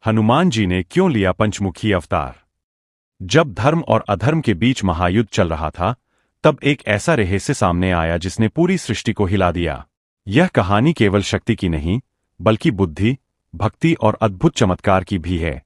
हनुमान जी ने क्यों लिया पंचमुखी अवतार? जब धर्म और अधर्म के बीच महायुद्ध चल रहा था, तब एक ऐसा रहस्य सामने आया जिसने पूरी सृष्टि को हिला दिया। यह कहानी केवल शक्ति की नहीं, बल्कि बुद्धि, भक्ति और अद्भुत चमत्कार की भी है।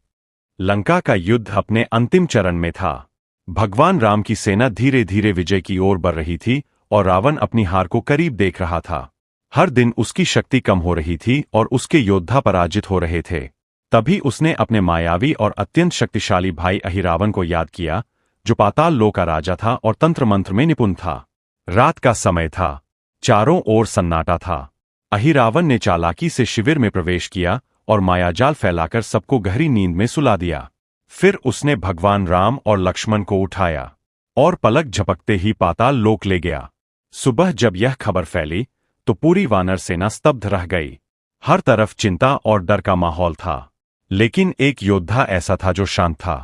लंका का युद्ध अपने अंतिम चरण में था। भगवान राम की सेना धीरे धीरे विजय की ओर बढ़ रही थी और रावण अपनी हार को करीब देख रहा था। हर दिन उसकी शक्ति कम हो रही थी और उसके योद्धा पराजित हो रहे थे। तभी उसने अपने मायावी और अत्यंत शक्तिशाली भाई अहिरावण को याद किया, जो पाताल लोक का राजा था और तंत्र मंत्र में निपुण था। रात का समय था, चारों ओर सन्नाटा था। अहिरावण ने चालाकी से शिविर में प्रवेश किया और मायाजाल फैलाकर सबको गहरी नींद में सुला दिया। फिर उसने भगवान राम और लक्ष्मण को उठाया और पलक झपकते ही पाताल लोक ले गया। सुबह जब यह खबर फैली तो पूरी वानर सेना स्तब्ध रह गई। हर तरफ चिंता और डर का माहौल था। लेकिन एक योद्धा ऐसा था जो शांत था।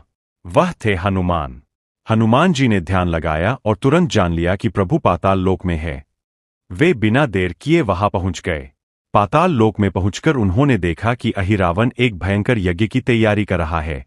वह थे हनुमान। हनुमान जी ने ध्यान लगाया और तुरंत जान लिया कि प्रभु पाताल लोक में है। वे बिना देर किए वहां पहुंच गए। पाताल लोक में पहुंचकर उन्होंने देखा कि अहिरावण एक भयंकर यज्ञ की तैयारी कर रहा है।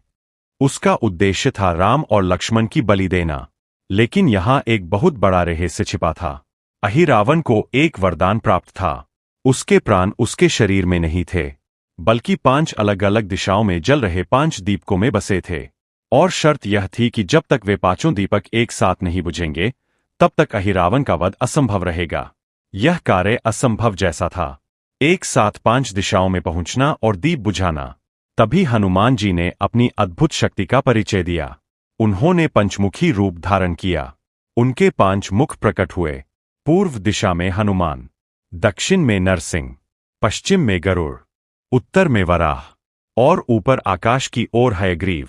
उसका उद्देश्य था राम और लक्ष्मण की बलि देना। लेकिन यहां एक बहुत बड़ा रहस्य छिपा था। अहिरावण को एक वरदान प्राप्त था। उसके प्राण उसके शरीर में नहीं थे, बल्कि 5 अलग अलग दिशाओं में जल रहे 5 दीपकों में बसे थे। और शर्त यह थी कि जब तक वे 5 दीपक एक साथ नहीं बुझेंगे, तब तक अहिरावण का वध असंभव रहेगा। यह कार्य असंभव जैसा था, एक साथ 5 दिशाओं में पहुंचना और दीप बुझाना। तभी हनुमान जी ने अपनी अद्भुत शक्ति का परिचय दिया। उन्होंने पंचमुखी रूप धारण किया। उनके 5 मुख प्रकट हुए। पूर्व दिशा में हनुमान, दक्षिण में नरसिंह, पश्चिम में गरुड़, उत्तर में वराह और ऊपर आकाश की ओर हयग्रीव।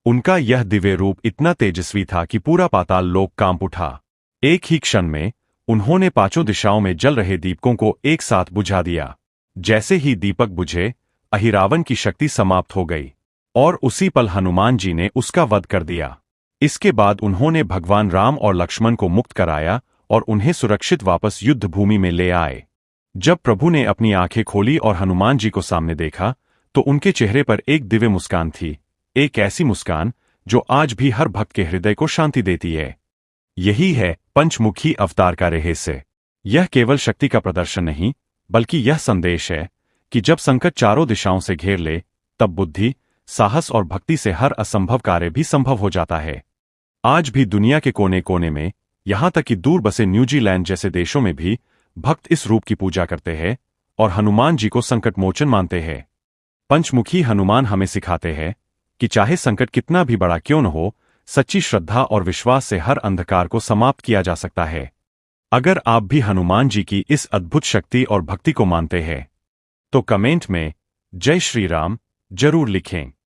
उनका यह दिव्य रूप इतना तेजस्वी था कि पूरा पाताल लोक कांप उठा। एक ही क्षण में उन्होंने 5 दिशाओं में जल रहे दीपकों को एक साथ बुझा दिया। जैसे ही दीपक बुझे, अहिरावण की शक्ति समाप्त हो गई और उसी पल हनुमान जी ने उसका वध कर दिया। इसके बाद उन्होंने भगवान राम और लक्ष्मण को मुक्त कराया और उन्हें सुरक्षित वापस युद्ध भूमि में ले आए। जब प्रभु ने अपनी आंखें खोली और हनुमान जी को सामने देखा, तो उनके चेहरे पर एक दिव्य मुस्कान थी। एक ऐसी मुस्कान जो आज भी हर भक्त के हृदय को शांति देती है। यही है पंचमुखी अवतार का रहस्य। यह केवल शक्ति का प्रदर्शन नहीं, बल्कि यह संदेश है कि जब संकट चारों दिशाओं से घेर ले, तब बुद्धि, साहस और भक्ति से हर असंभव कार्य भी संभव हो जाता है। आज भी दुनिया के कोने कोने में, यहां तक कि दूर बसे न्यूजीलैंड जैसे देशों में भी भक्त इस रूप की पूजा करते हैं और हनुमान जी को संकट मोचन मानते हैं। पंचमुखी हनुमान हमें सिखाते हैं कि चाहे संकट कितना भी बड़ा क्यों न हो, सच्ची श्रद्धा और विश्वास से हर अंधकार को समाप्त किया जा सकता है। अगर आप भी हनुमान जी की इस अद्भुत शक्ति और भक्ति को मानते हैं, तो कमेंट में जय श्री राम जरूर लिखें।